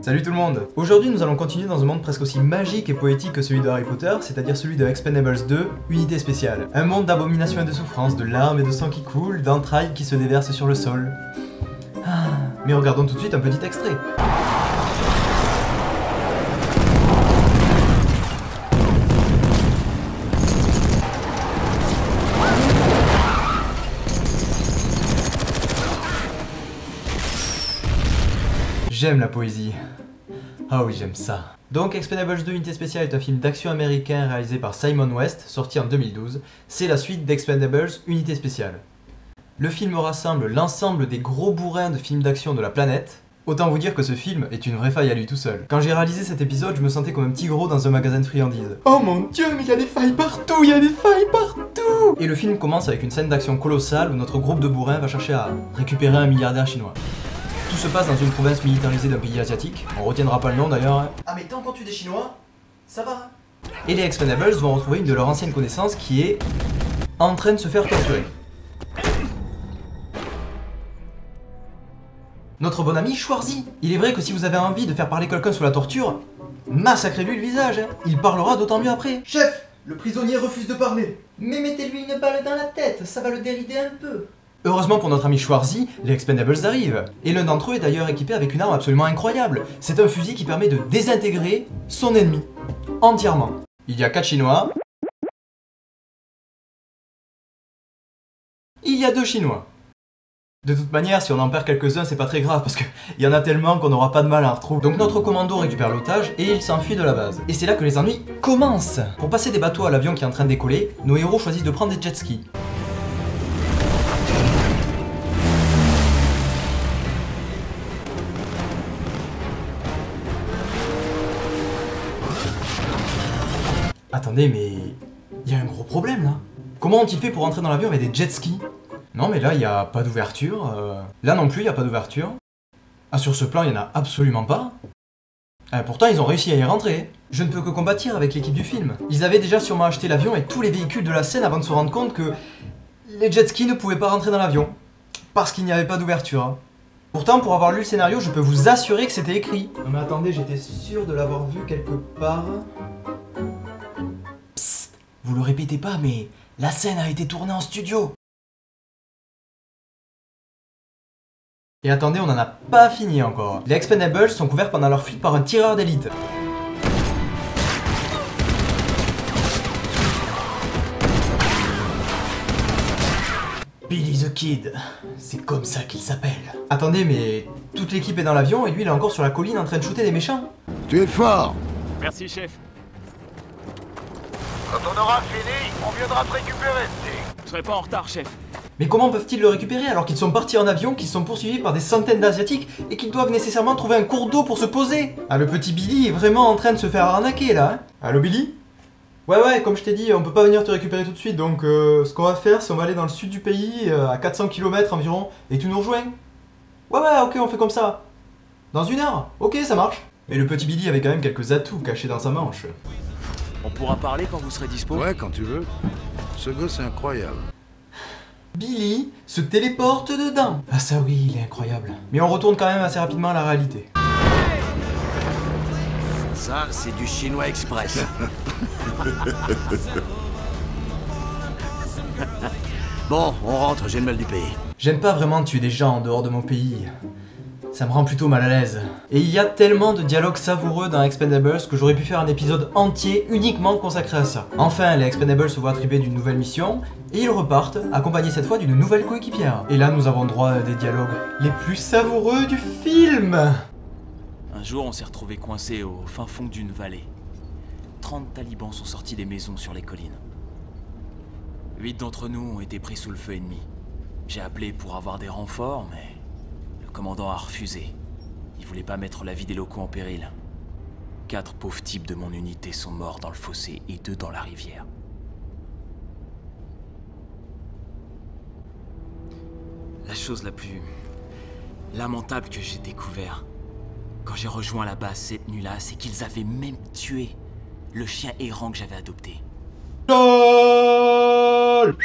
Salut tout le monde! Aujourd'hui nous allons continuer dans un monde presque aussi magique et poétique que celui de Harry Potter, c'est-à-dire celui de Expendables 2, Unité Spéciale. Un monde d'abomination et de souffrance, de larmes et de sang qui coulent, d'entrailles qui se déversent sur le sol. Mais regardons tout de suite un petit extrait. J'aime la poésie. Ah oui, j'aime ça. Donc Expendables 2 Unité Spéciale est un film d'action américain réalisé par Simon West, sorti en 2012. C'est la suite d'Expendables Unité Spéciale. Le film rassemble l'ensemble des gros bourrins de films d'action de la planète. Autant vous dire que ce film est une vraie faille à lui tout seul. Quand j'ai réalisé cet épisode, je me sentais comme un petit gros dans un magasin de friandises. Oh mon dieu, mais il y a des failles partout, il y a des failles partout! Et le film commence avec une scène d'action colossale où notre groupe de bourrins va chercher à récupérer un milliardaire chinois. Tout se passe dans une province militarisée d'un pays asiatique. On retiendra pas le nom d'ailleurs. Ah mais tant qu'on tue des Chinois, ça va. Et les Expendables vont retrouver une de leurs anciennes connaissances qui est en train de se faire torturer. Notre bon ami Schwarzy. Il est vrai que si vous avez envie de faire parler quelqu'un sous la torture, massacrez-lui le visage, hein. Il parlera d'autant mieux après. Chef, le prisonnier refuse de parler. Mais mettez-lui une balle dans la tête, ça va le dérider un peu. Heureusement pour notre ami Schwarzy, les Expendables arrivent. Et l'un d'entre eux est d'ailleurs équipé avec une arme absolument incroyable. C'est un fusil qui permet de désintégrer son ennemi. Entièrement. Il y a 4 Chinois. Il y a 2 Chinois. De toute manière, si on en perd quelques-uns, c'est pas très grave, parce qu'il y en a tellement qu'on n'aura pas de mal à en retrouver. Donc notre commando récupère l'otage et il s'enfuit de la base. Et c'est là que les ennuis commencent. Pour passer des bateaux à l'avion qui est en train de décoller, nos héros choisissent de prendre des jet skis. Attendez, mais il y a un gros problème là. Comment ont-ils fait pour entrer dans l'avion avec des jet skis? Non mais là il n'y a pas d'ouverture. Là non plus il n'y a pas d'ouverture. Ah sur ce plan il n'y en a absolument pas. Pourtant ils ont réussi à y rentrer. Je ne peux que compatir avec l'équipe du film. Ils avaient déjà sûrement acheté l'avion et tous les véhicules de la scène avant de se rendre compte que les jet skis ne pouvaient pas rentrer dans l'avion. Parce qu'il n'y avait pas d'ouverture. Pourtant pour avoir lu le scénario je peux vous assurer que c'était écrit. Non mais attendez, j'étais sûr de l'avoir vu quelque part. Vous le répétez pas, mais la scène a été tournée en studio. Et attendez, on n'en a pas fini encore. Les Expendables sont couverts pendant leur fuite par un tireur d'élite. Billy the Kid, c'est comme ça qu'il s'appelle. Attendez, mais toute l'équipe est dans l'avion et lui il est encore sur la colline en train de shooter des méchants. Tu es fort. Merci, chef. Quand on aura fini, on viendra te récupérer, Je serai pas en retard, chef. Mais comment peuvent-ils le récupérer alors qu'ils sont partis en avion, qu'ils sont poursuivis par des centaines d'Asiatiques et qu'ils doivent nécessairement trouver un cours d'eau pour se poser? Ah, le petit Billy est vraiment en train de se faire arnaquer là, hein. Allô Billy? Ouais, comme je t'ai dit, on peut pas venir te récupérer tout de suite, donc ce qu'on va faire, c'est on va aller dans le sud du pays, à 400 km environ, et tu nous rejoins? Ouais, ok, on fait comme ça. Dans 1 heure? Ok, ça marche. Mais le petit Billy avait quand même quelques atouts cachés dans sa manche. On pourra parler quand vous serez dispo? Ouais, quand tu veux. Ce gosse est incroyable. Billy se téléporte dedans. Ah ça oui, il est incroyable. Mais on retourne quand même assez rapidement à la réalité. Ça, c'est du chinois express. Bon, on rentre, j'ai le mal du pays. J'aime pas vraiment tuer des gens en dehors de mon pays. Ça me rend plutôt mal à l'aise. Et il y a tellement de dialogues savoureux dans Expendables que j'aurais pu faire un épisode entier uniquement consacré à ça. Enfin, les Expendables se voient attribuer d'une nouvelle mission, et ils repartent, accompagnés cette fois d'une nouvelle coéquipière. Et là, nous avons droit à des dialogues les plus savoureux du film. Un jour, on s'est retrouvés coincés au fin fond d'une vallée. 30 talibans sont sortis des maisons sur les collines. 8 d'entre nous ont été pris sous le feu ennemi. J'ai appelé pour avoir des renforts, mais le commandant a refusé. Il voulait pas mettre la vie des locaux en péril. 4 pauvres types de mon unité sont morts dans le fossé et 2 dans la rivière. La chose la plus lamentable que j'ai découvert quand j'ai rejoint la base cette nuit-là, c'est qu'ils avaient même tué le chien errant que j'avais adopté. LOL.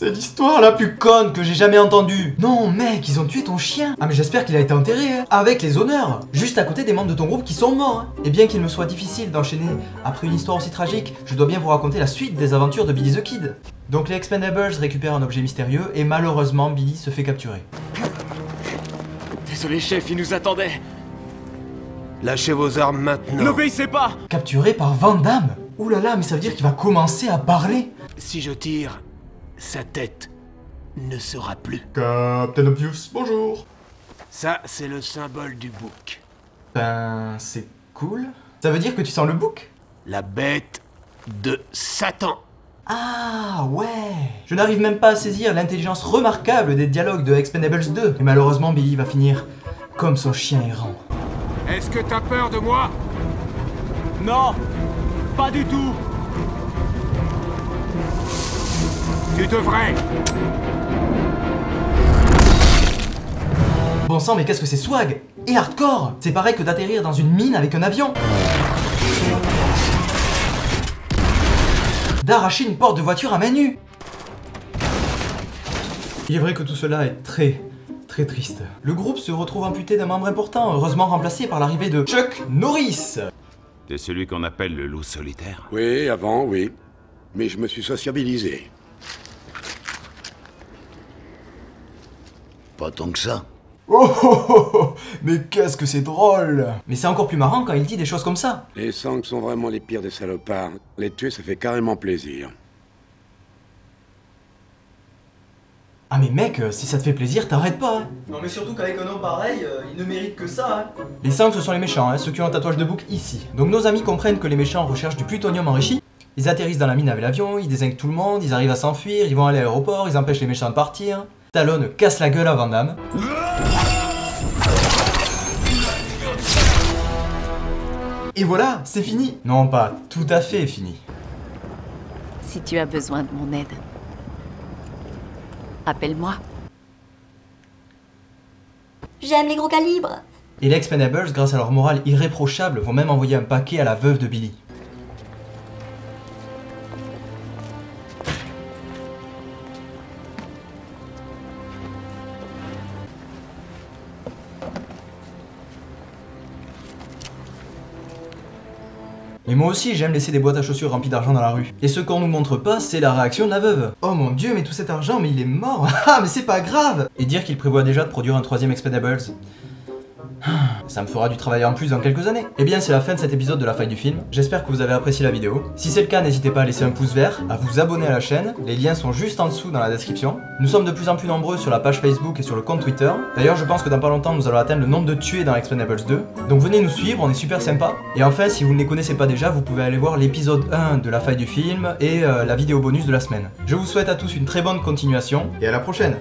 C'est l'histoire la plus conne que j'ai jamais entendue. Non mec, ils ont tué ton chien. Ah mais j'espère qu'il a été enterré, hein, avec les honneurs, juste à côté des membres de ton groupe qui sont morts. Hein. Et bien qu'il me soit difficile d'enchaîner après une histoire aussi tragique, je dois bien vous raconter la suite des aventures de Billy the Kid. Donc les Expendables récupèrent un objet mystérieux et malheureusement Billy se fait capturer. Désolé chef, il nous attendait. Lâchez vos armes maintenant. N'obéissez pas. Capturé par Van Damme. Ouh là là, mais ça veut dire qu'il va commencer à parler. Si je tire, sa tête ne sera plus. Captain Obvious, bonjour. Ça, c'est le symbole du bouc. Ben, c'est cool. Ça veut dire que tu sens le bouc? La bête de Satan. Ah ouais. Je n'arrive même pas à saisir l'intelligence remarquable des dialogues de Expendables 2. Et malheureusement, Billy va finir comme son chien errant. Est-ce que t'as peur de moi? Non, pas du tout. Tu devrais. Bon sang, mais qu'est-ce que c'est swag et hardcore. C'est pareil que d'atterrir dans une mine avec un avion. D'arracher une porte de voiture à main nue. Il est vrai que tout cela est très triste. Le groupe se retrouve amputé d'un membre important, heureusement remplacé par l'arrivée de Chuck Norris. T'es celui qu'on appelle le loup solitaire? Oui, avant, oui. Mais je me suis sociabilisé. Pas tant que ça. Oh, mais qu'est-ce que c'est drôle. Mais c'est encore plus marrant quand il dit des choses comme ça. Les Sangs sont vraiment les pires des salopards. Les tuer, ça fait carrément plaisir. Ah mais mec, si ça te fait plaisir, t'arrêtes pas. Hein. Non mais surtout qu'avec un nom pareil, il ne mérite que ça. Hein. Les Sangs, ce sont les méchants, hein, ceux qui ont un tatouage de bouc ici. Donc nos amis comprennent que les méchants recherchent du plutonium enrichi. Ils atterrissent dans la mine avec l'avion, ils désinguent tout le monde, ils arrivent à s'enfuir, ils vont à l'aéroport, ils empêchent les méchants de partir. Stallone casse la gueule à Van Damme. Et voilà, c'est fini. Non, pas tout à fait fini. Si tu as besoin de mon aide, appelle-moi. J'aime les gros calibres. Et les Expendables, grâce à leur morale irréprochable, vont même envoyer un paquet à la veuve de Billy. Et moi aussi j'aime laisser des boîtes à chaussures remplies d'argent dans la rue. Et ce qu'on nous montre pas, c'est la réaction de la veuve. Oh mon dieu, mais tout cet argent, mais il est mort. Ah mais c'est pas grave. Et dire qu'il prévoit déjà de produire un troisième Expendables. Ça me fera du travail en plus dans quelques années. Et bien c'est la fin de cet épisode de la faille du film. J'espère que vous avez apprécié la vidéo. Si c'est le cas, n'hésitez pas à laisser un pouce vert, à vous abonner à la chaîne. Les liens sont juste en dessous dans la description. Nous sommes de plus en plus nombreux sur la page Facebook et sur le compte Twitter. D'ailleurs je pense que dans pas longtemps nous allons atteindre le nombre de tués dans Expendables 2. Donc venez nous suivre, on est super sympa. Et enfin si vous ne les connaissez pas déjà, vous pouvez aller voir l'épisode 1 de la faille du film et la vidéo bonus de la semaine. Je vous souhaite à tous une très bonne continuation et à la prochaine.